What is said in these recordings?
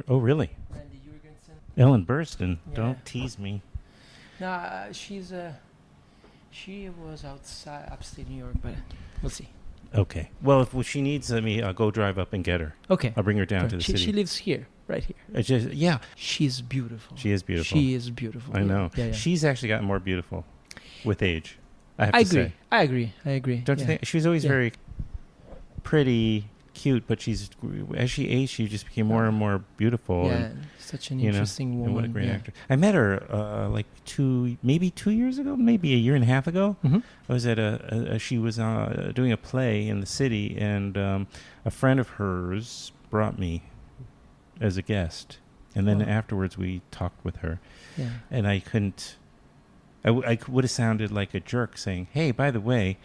Oh, really? Randy Jurgensen. Ellen Burstyn. Yeah. Don't tease me. No, she was outside upstate New York, but we'll see. Okay. Well, if she needs me, I'll go drive up and get her. Okay. I'll bring her down to the city. She lives here, right here. It's just, yeah. She's beautiful. She is beautiful. She is beautiful. I know. Yeah. She's actually gotten more beautiful with age. I have to say. I agree. Don't you think? She was always very pretty, cute, but as she aged, she just became more and more beautiful. Yeah, and, such an interesting woman. And what a great actor. I met her like 2 years ago, maybe a year and a half ago. Mm-hmm. I was at she was doing a play in the city, and a friend of hers brought me as a guest. And then afterwards we talked with her. Yeah. And I couldn't... I would have sounded like a jerk saying, hey, by the way,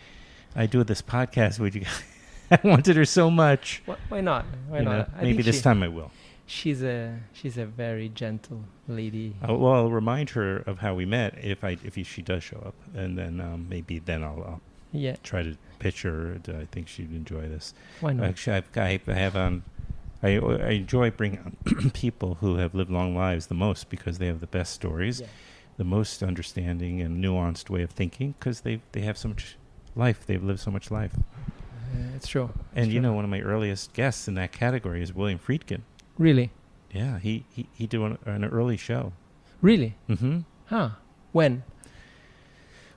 I do this podcast with you guys. I wanted her so much. Why not? Why not? Maybe this time I will. She's a very gentle lady. Well, I'll remind her of how we met if she does show up, and then maybe then I'll try to pitch her. I think she'd enjoy this. Why not? Actually, I enjoy bringing on people who have lived long lives the most because they have the best stories. Yeah. The most understanding and nuanced way of thinking because they have so much life. They've lived so much life. It's true. And one of my earliest guests in that category is William Friedkin. Really? Yeah, he did an early show. Really? Mm-hmm. Huh. When?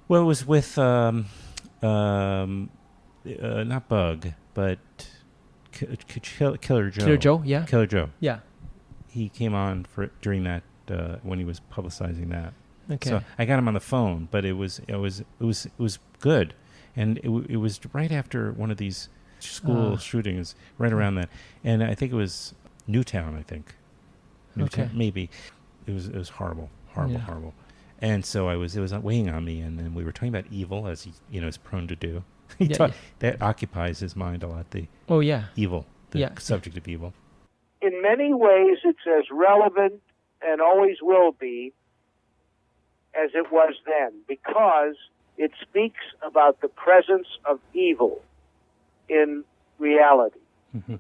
Well, it was with not Bug, but Killer Joe. Killer Joe, yeah. Killer Joe. Yeah. He came on during that when he was publicizing that. Okay. So I got him on the phone, but it was good, and it was right after one of these school shootings, right around that, and I think it was Newtown. I think Newtown, maybe it was horrible, and so it was weighing on me, and then we were talking about evil as he is prone to do. That occupies his mind a lot. Evil, the subject of evil. In many ways, it's as relevant and always will be as it was then, because it speaks about the presence of evil in reality. Mm-hmm.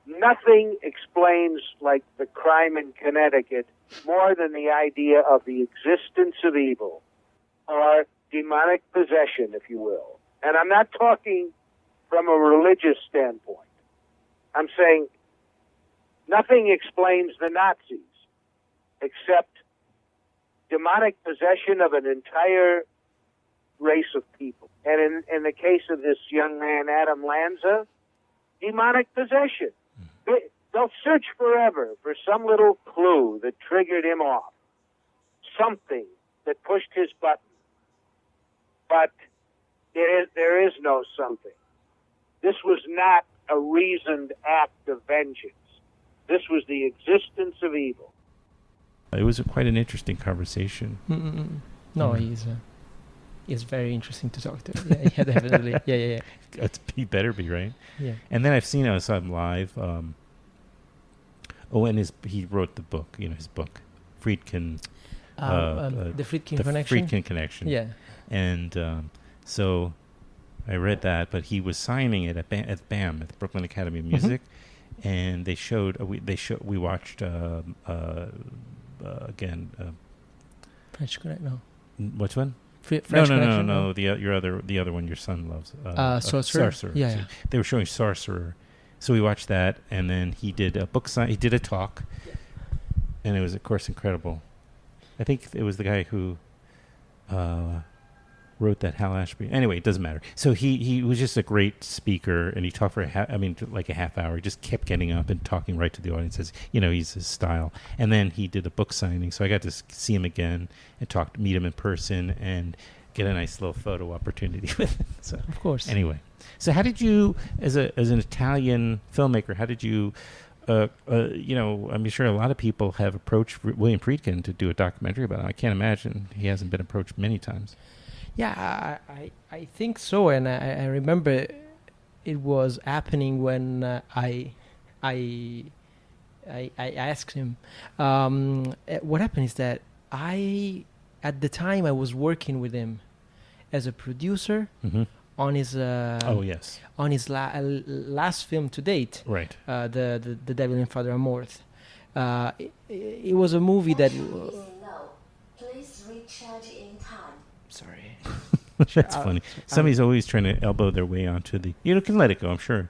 Nothing explains, like the crime in Connecticut, more than the idea of the existence of evil, or demonic possession, if you will. And I'm not talking from a religious standpoint. I'm saying nothing explains the Nazis except demonic possession of an entire race of people. And in the case of this young man, Adam Lanza, demonic possession. They'll search forever for some little clue that triggered him off, something that pushed his button. But there is no something. This was not a reasoned act of vengeance. This was the existence of evil. It was quite an interesting conversation. Mm-mm. No, he's very interesting to talk to. Yeah, definitely. Yeah. He better be, right? Yeah. And then I saw him live. And he wrote the book. His book, Friedkin. The Friedkin Connection. The Friedkin Connection. Yeah. And so I read that, but he was signing it at BAM, at the Brooklyn Academy of Music, and they showed. We watched again. French Connect. No. Which one? French No. The other one your son loves. Sorcerer. Yeah. They were showing Sorcerer, so we watched that, and then he did a book sign. He did a talk, and it was, of course, incredible. I think it was the guy who wrote that, Hal Ashby. Anyway, it doesn't matter. So he was just a great speaker, and he talked for like a half hour. He just kept getting up and talking right to the audience, as he's his style. And then he did a book signing, so I got to see him again and meet him in person, and get a nice little photo opportunity with him. So, of course. Anyway, so how did you, as an Italian filmmaker, how did you? I'm sure a lot of people have approached William Friedkin to do a documentary about him. I can't imagine he hasn't been approached many times. Yeah, I think so, and I remember it was happening when I asked him. What happened is that at the time I was working with him as a producer on his Oh yes, on his last film to date, right. The Devil in Father Amorth. It was a movie that. Please recharge in time. Sorry. That's funny. Somebody's always trying to elbow their way onto the. You can let it go. I'm sure.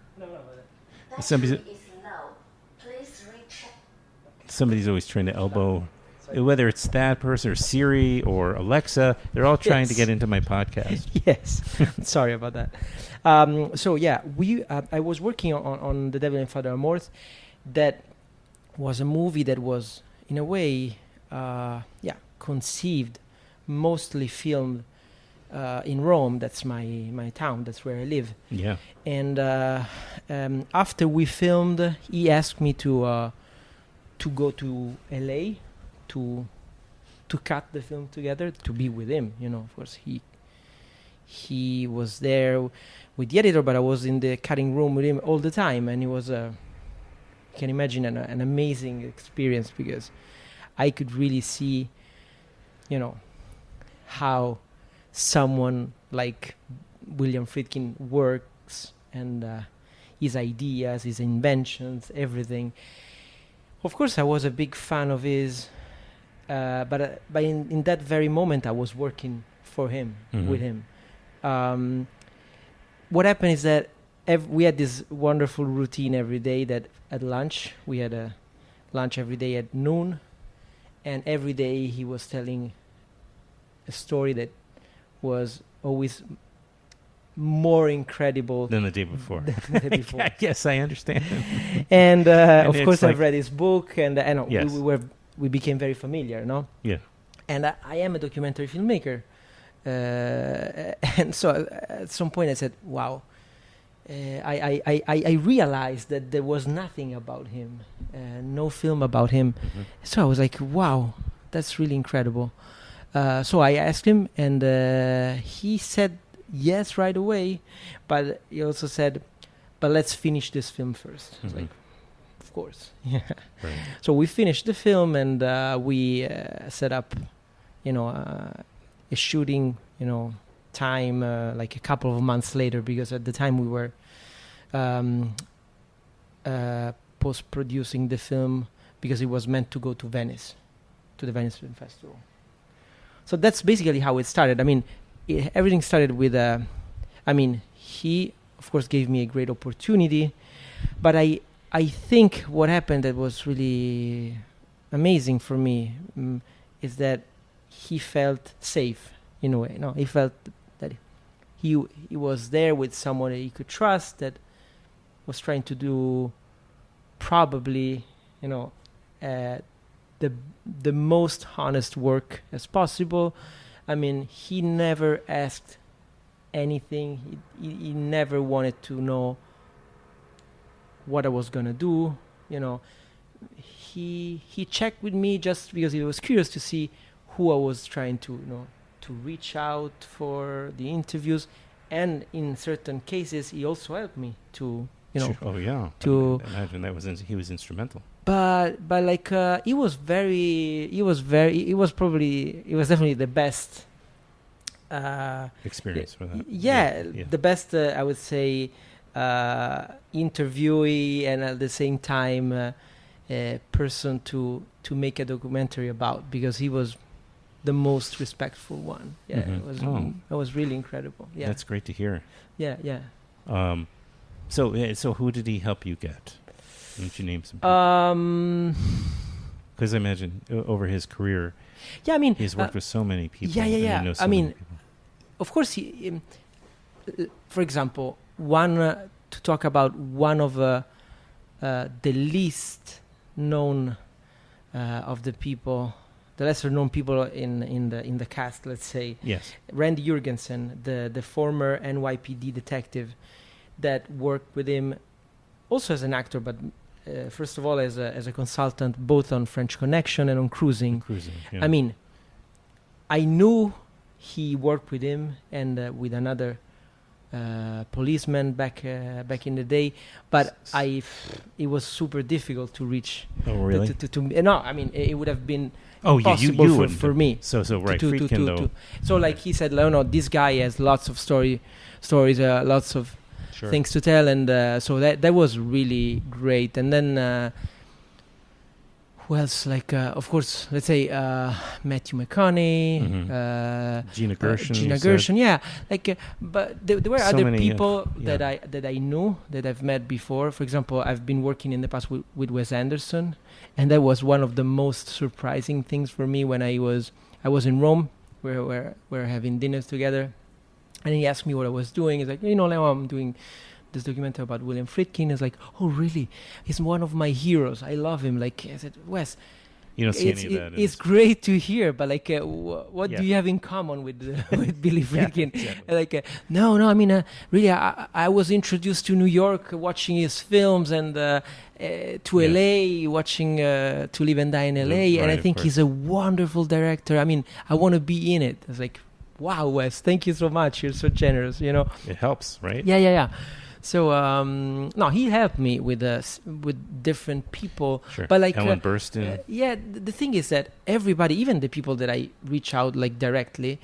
Somebody's always trying to elbow, whether it's that person or Siri or Alexa. They're all trying to get into my podcast. Yes. Sorry about that. So yeah, I was working on The Devil in Father Amorth. That was a movie that was, in a way, conceived, mostly filmed in Rome. That's my town. That's where I live. Yeah. And after we filmed, he asked me to go to LA to cut the film together, to be with him. You know, of course, he was there with the editor, but I was in the cutting room with him all the time, and it was you can imagine an amazing experience, because I could really see, you know, how someone like William Friedkin works, and his ideas, his inventions, everything. Of course, I was a big fan of his, but in that very moment, I was working for him, with him. What happened is that we had this wonderful routine every day, that at lunch, we had a lunch every day at noon, and every day he was telling a story that was always more incredible than the day before. Yes, I understand. And of course, like I've read his book, and yes. we became very familiar, no? Yeah. And I am a documentary filmmaker, and so at some point I said, "Wow." I realized that there was nothing about him, no film about him. So I was like, wow, that's really incredible. So I asked him, and he said yes right away, but he also said, but let's finish this film first. I was like, of course. Yeah. Right. So we finished the film, and we set up, a shooting, time like a couple of months later, because at the time we were post-producing the film, because it was meant to go to Venice, to the Venice Film Festival. So that's basically how it started. I mean, everything started with he of course gave me a great opportunity, but I think what happened that was really amazing for me is that he felt safe in a way. No, he felt that he was there with someone that he could trust, that was trying to do probably the most honest work as possible. I mean, he never asked anything. He never wanted to know what I was gonna do. He checked with me just because he was curious to see who I was trying to reach out for the interviews, and in certain cases he also helped me to Sure. Oh yeah. To I imagine that was he was instrumental. But like it was definitely the best experience for that. Yeah, the best I would say interviewee, and at the same time person to make a documentary about, because he was the most respectful one. Yeah, it was really incredible. Yeah, that's great to hear. Yeah. So who did he help you get? Why don't you name some people? Because I imagine over his career, yeah, I mean, he's worked with so many people. Yeah. I mean, of course, he, for example, to talk about one of the least known of the people, the lesser known people in the cast, let's say. Yes. Randy Jurgensen, the former NYPD detective that worked with him also as an actor, but first of all as a consultant, both on French Connection and on Cruising. Yeah. I mean, I knew he worked with him and with another policeman back in the day, but it was super difficult to reach. Oh, really? No, I mean it would have been you impossible for me. So right, Friedkin though. So like he said, no, this guy has lots of stories, lots of things to tell, and so that was really great. And then who else? Like of course, let's say Matthew McConaughey, Gina Gershon. Gina Gershon, yeah. Like, but there were So other many, people that I knew, that I've met before. For example, I've been working in the past with Wes Anderson, and that was one of the most surprising things for me when I was in Rome, where we're having dinners together, and he asked me what I was doing. He's like, now I'm doing this documentary about William Friedkin. Is like, oh really? He's one of my heroes. I love him. Like I said, Wes, you don't see any of that. It's great to hear, but like, what do you have in common with Billy Friedkin? Exactly. Like, no. I mean, really, I was introduced to New York watching his films, and to LA watching To Live and Die in LA, Right, and I think he's a wonderful director. I mean, I want to be in it. It's like, wow, Wes, thank you so much. You're so generous. It helps, right? Yeah. So no, he helped me with different people. Sure. But like Ellen Burstyn. the thing is that everybody, even the people that I reach out like directly,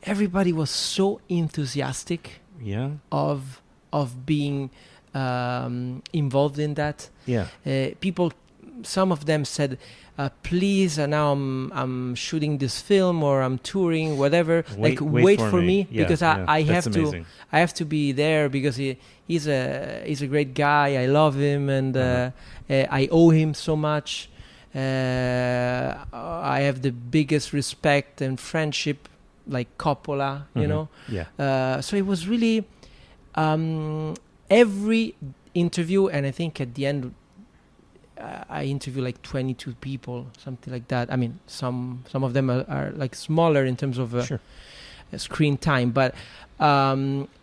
everybody was so enthusiastic. Yeah. Of being involved in that. Yeah. People, some of them said, please, now I'm shooting this film, or I'm touring, whatever. Wait for me Yeah, because I that's have amazing. I have to be there, because he's a great guy. I love him, and I owe him so much. I have the biggest respect and friendship, like Coppola, you know. Yeah. So it was really every interview, and I think at the end I interview like 22 people, something like that. I mean, some of them are like smaller in terms of screen time, but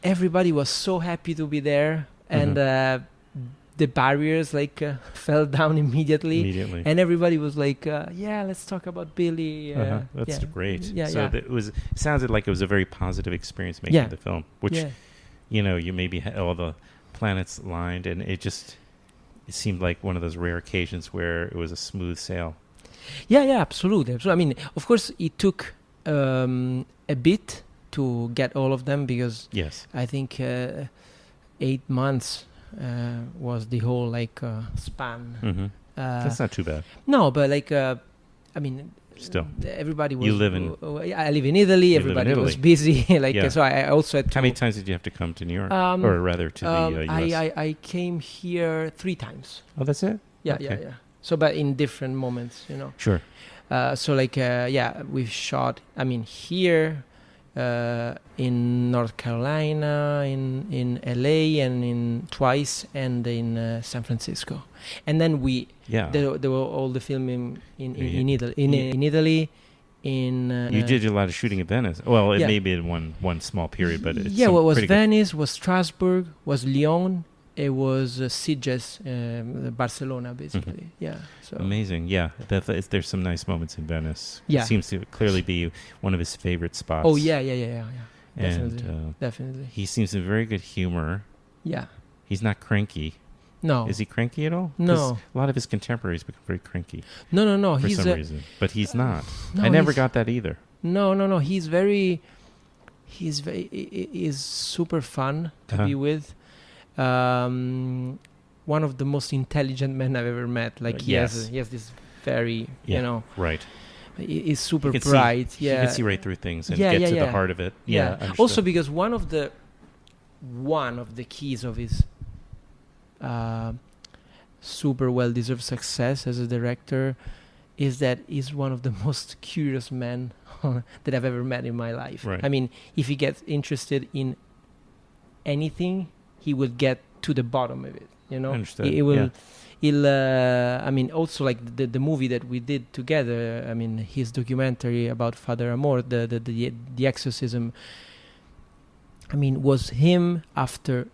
everybody was so happy to be there, and the barriers like fell down immediately, and everybody was like, yeah, let's talk about Billy. That's great. Yeah, so it sounded like it was a very positive experience making the film, which you maybe had all the planets lined, and it seemed like one of those rare occasions where it was a smooth sail. Yeah, absolutely. I mean, of course, it took a bit to get all of them, because I think 8 months was the whole span. That's not too bad. No, but I mean, still, everybody was. You live in. I live in Italy. Everybody was busy. So I also had to. How many times did you have to come to New York, or rather to the U.S.? I came here 3 times. Oh, that's it. Yeah. So, but in different moments, Sure. So we've shot. I mean, here, in North Carolina, in LA, and in twice, and in San Francisco, and then there were all the filming in Italy. In Italy, you did a lot of shooting in Venice. Well, it may be in one small period, but it's was Venice, was Strasbourg, was Lyon. It was Sitges, Barcelona, basically. So amazing. Yeah, there's some nice moments in Venice. Yeah, it seems to clearly be one of his favorite spots. Oh yeah. Definitely. He seems in very good humor. Yeah, he's not cranky. No. Is he cranky at all? No. A lot of his contemporaries become very cranky. No. For some reason, but he's not. I never got that either. No. He's super fun to be with. One of the most intelligent men I've ever met. Like he has this very, right. He's super bright. You can see right through things and get to the heart of it. Yeah. Also, because one of the keys of his super well-deserved success as a director is that he's one of the most curious men that I've ever met in my life. Right. I mean, if he gets interested in anything, he will get to the bottom of it. I understand. He will. I mean, also like the movie that we did together. I mean, his documentary about Father Amor, the exorcism. I mean, was him after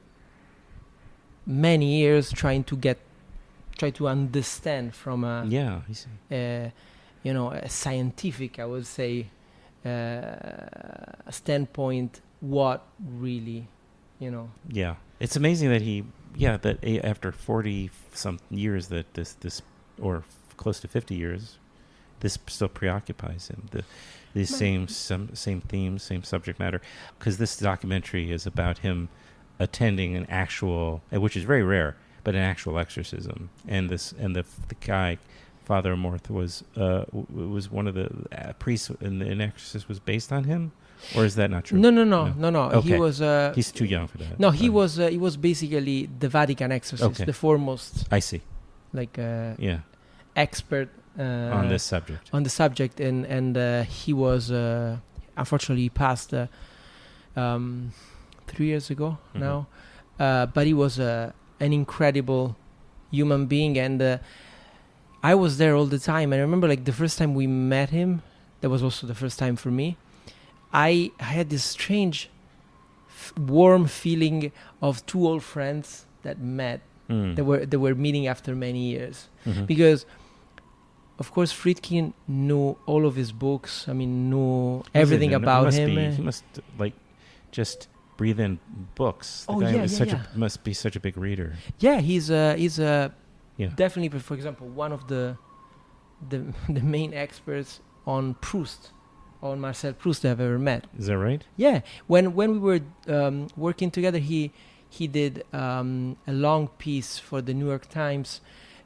many years try to understand from a scientific, I would say, standpoint what really Yeah, it's amazing that after 40 some years that this or close to 50 years, this still preoccupies him. The same themes, same subject matter, because this documentary is about him attending an actual, which is very rare, but an actual exorcism, and the guy, Father Amorth, was one of the priests in the Exorcist was based on him, or is that not true? No. Okay. He was. He's too young for that. No, he was. He was basically the Vatican exorcist, the foremost. I see. Expert on this subject. On the subject, and he was unfortunately passed 3 years ago now, but he was an incredible human being, and I was there all the time. I remember, like, the first time we met him, that was also the first time for me. I had this strange, warm feeling of two old friends that met. They were meeting after many years, because, of course, Friedkin knew all of his books. I mean, knew everything about him. He must just breathe in books. Must be such a big reader. Yeah, he's definitely, for example, one of the main experts on Proust, on Marcel Proust I've ever met. Is that right? Yeah, when we were working together, he did a long piece for the New York Times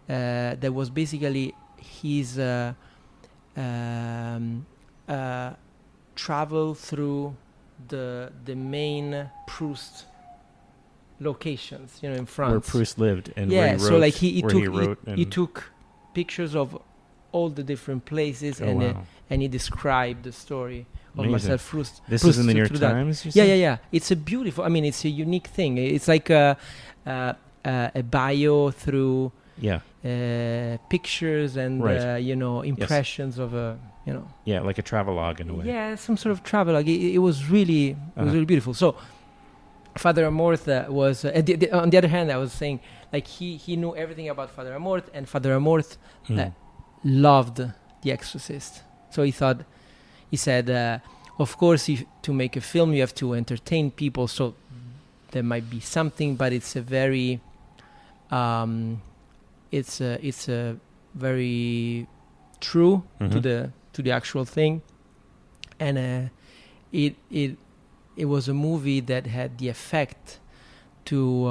that was basically his travel through the main Proust locations, in France, where Proust lived, and where he wrote. So like he took pictures of all the different places, and he described the story of Marcel Proust. This is in the New York Times. You said? Yeah. It's a beautiful. I mean, it's a unique thing. It's like a bio through pictures and impressions of a. Yeah, like a travelogue in a way. Yeah, some sort of travelogue. It was really really beautiful. So Father Amorth was on the other hand, I was saying, like, he knew everything about Father Amorth, and Father Amorth loved The Exorcist. So he said, of course, to make a film you have to entertain people, so there might be something, but it's a very it's a very true to the actual thing, and it was a movie that had the effect to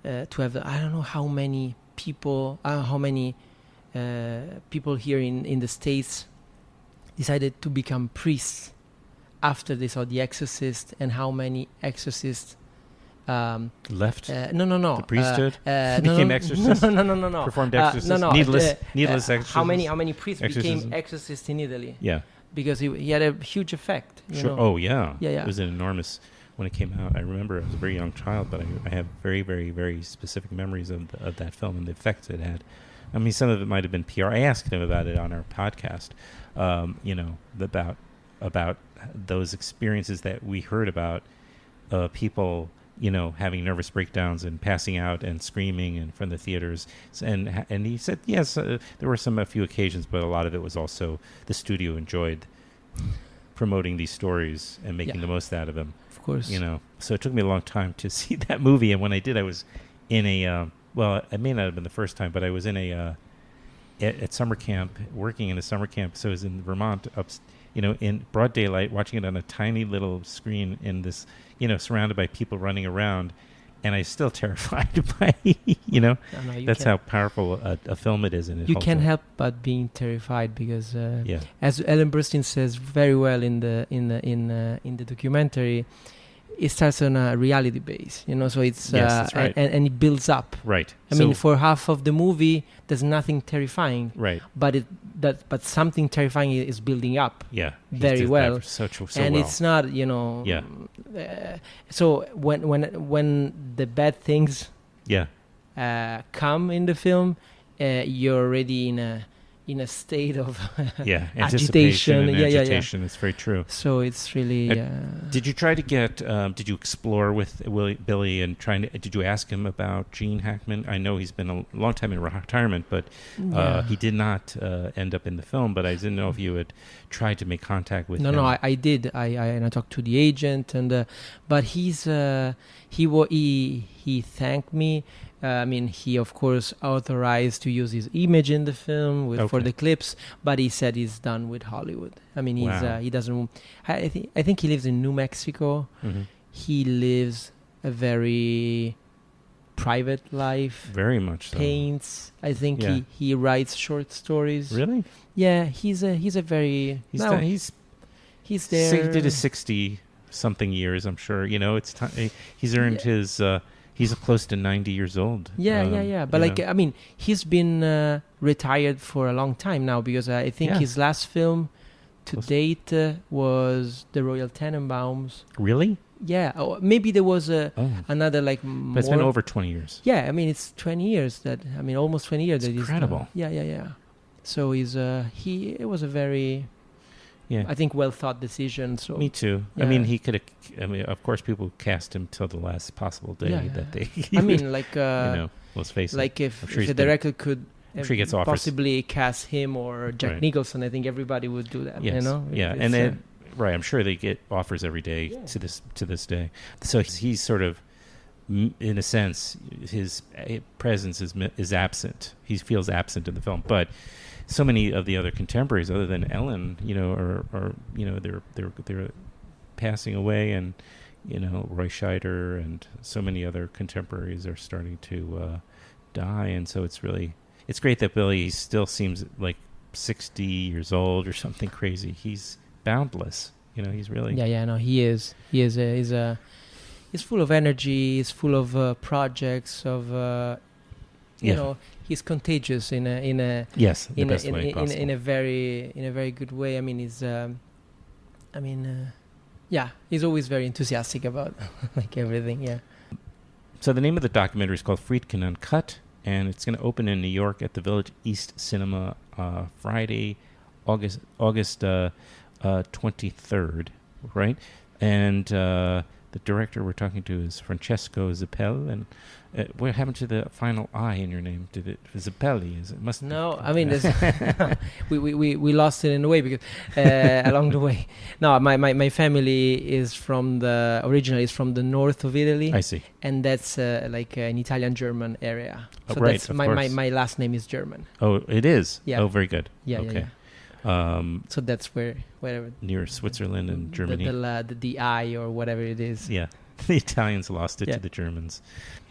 have, I don't know how many people here in the States decided to become priests after they saw The Exorcist, and how many exorcists left. No. The priesthood became exorcists. No. Performed exorcisms. Needless exorcisms. How many priests became exorcists in Italy? Yeah. Because he had a huge effect. Sure. Oh, yeah. Yeah. It was an enormous. When it came out, I remember I was a very young child, but I have very, very, very specific memories of that film and the effects it had. I mean, some of it might have been PR. I asked him about it on our podcast. About those experiences that we heard about, people, having nervous breakdowns and passing out and screaming and from the theaters. And he said, yes, there were a few occasions, but a lot of it was also the studio enjoyed promoting these stories and making the most out of them. Of course. So it took me a long time to see that movie. And when I did, I was in it may not have been the first time, but I was in at summer camp, working in a summer camp. So I was in Vermont, in broad daylight, watching it on a tiny little screen in this, surrounded by people running around. And I'm still terrified by, that's how powerful a film it is. And you can't help but being terrified because, as Ellen Burstyn says very well in the documentary, it starts on a reality base, so it's that's right. and it builds up. Right. I mean, for half of the movie, there's nothing terrifying. Right. But something terrifying is building up. Yeah. Very well. So and well. it's not, so when the bad things come in the film, you're already in in a state of Yeah, agitation. anticipation and agitation. It's very true. So it's really. Did you try to get? Did you explore with Billy and trying to? Did you ask him about Gene Hackman? I know he's been a long time in retirement, but he did not end up in the film. But I didn't know if you had tried to make contact with him. No, I did. I talked to the agent, and but he thanked me. I mean, he of course authorized to use his image in the film for the clips, but he said he's done with Hollywood. I mean, he doesn't. I think he lives in New Mexico. Mm-hmm. He lives a very private life. Very much so. Paints. I think he writes short stories. Really? Yeah, he's a very. He's there. He did his 60-something years. I'm sure. You know, it's time. He's earned his. He's close to 90 years old. Yeah. But I mean, he's been retired for a long time now, because I think his last film to date was The Royal Tenenbaums. Really? Yeah. Or maybe there was another like. But it's been over 20 years. Yeah, I mean, it's 20 years almost 20 years. It's incredible. Yeah. So it was a very. Yeah. I think well thought decision. So me too. Yeah. I mean, he could have. I mean, of course, people cast him till the last possible day that they. I mean, like let's face it. Like if the director could possibly cast him or Jack Nicholson, I think everybody would do that. Yes. You know. Yeah, and then I'm sure they get offers every day to this day. So he's sort of, in a sense, his presence is absent. He feels absent in the film, but. So many of the other contemporaries, other than Ellen, are they're passing away, and Roy Scheider and so many other contemporaries are starting to die, and so it's great that Billy still seems like 60 years old or something crazy. He's boundless, He's really he is. He's full of energy. He's full of projects of. He's contagious in a very good way. I mean, he's always very enthusiastic about like everything. Yeah. So the name of the documentary is called Friedkin Uncut, and it's going to open in New York at the Village East Cinema Friday, August 23rd, right? And the director we're talking to is Francesco Zippel, and what happened to the final I in your name? Did it Zippelli? It must. No, I mean we lost it in a way because along the way. No, my family is originally is from the north of Italy. I see, and that's like an Italian-German area. So right, that's my last name is German. Oh, it is. Yeah. Oh, very good. Yeah. Okay. Yeah. So that's wherever near Switzerland and Germany, the I or whatever it is. Yeah, the Italians lost it to the Germans,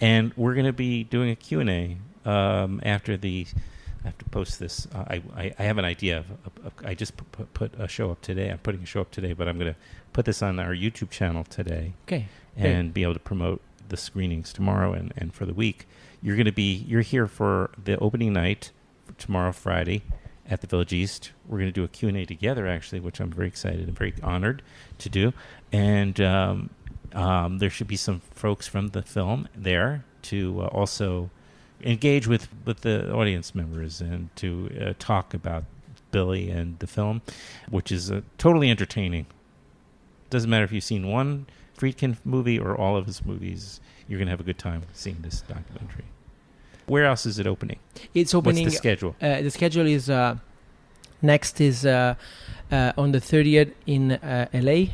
and we're going to be doing a Q&A after the. I have to post this. I have an idea. I just put a show up today. I'm putting a show up today, but I'm going to put this on our YouTube channel today. Okay. And be able to promote the screenings tomorrow and for the week. You're here for the opening night tomorrow, Friday, at the Village East. We're going to do a Q&A together, actually, which I'm very excited and very honored to do. And there should be some folks from the film there to also engage with the audience members and to talk about Billy and the film, which is totally entertaining. Doesn't matter if you've seen one Friedkin movie or all of his movies, you're going to have a good time seeing this documentary. Where else is it opening? It's opening. What's the schedule? The schedule is next is on the 30th in LA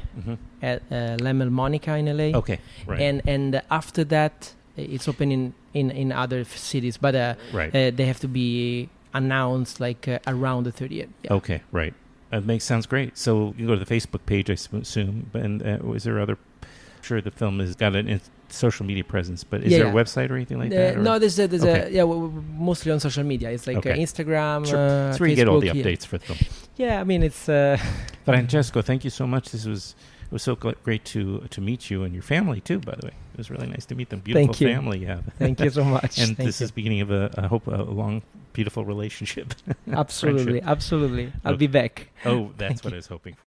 at La Monica in LA. Okay, right. And after that, it's opening in other cities, but they have to be announced like around the 30th. Yeah. Okay, right. Sounds great. So you go to the Facebook page, I assume, and is there other? Sure, the film has got a social media presence, but is there a website or anything like that? No, there's mostly on social media. It's like Instagram. Sure. That's where you get all the updates for the film. Yeah, I mean it's. Francesco, thank you so much. It was so great to meet you and your family too. By the way, it was really nice to meet them. Beautiful family you have. Thank you so much. And this is beginning of I hope a long, beautiful relationship. Absolutely. I'll be back. Oh, that's what I was hoping for.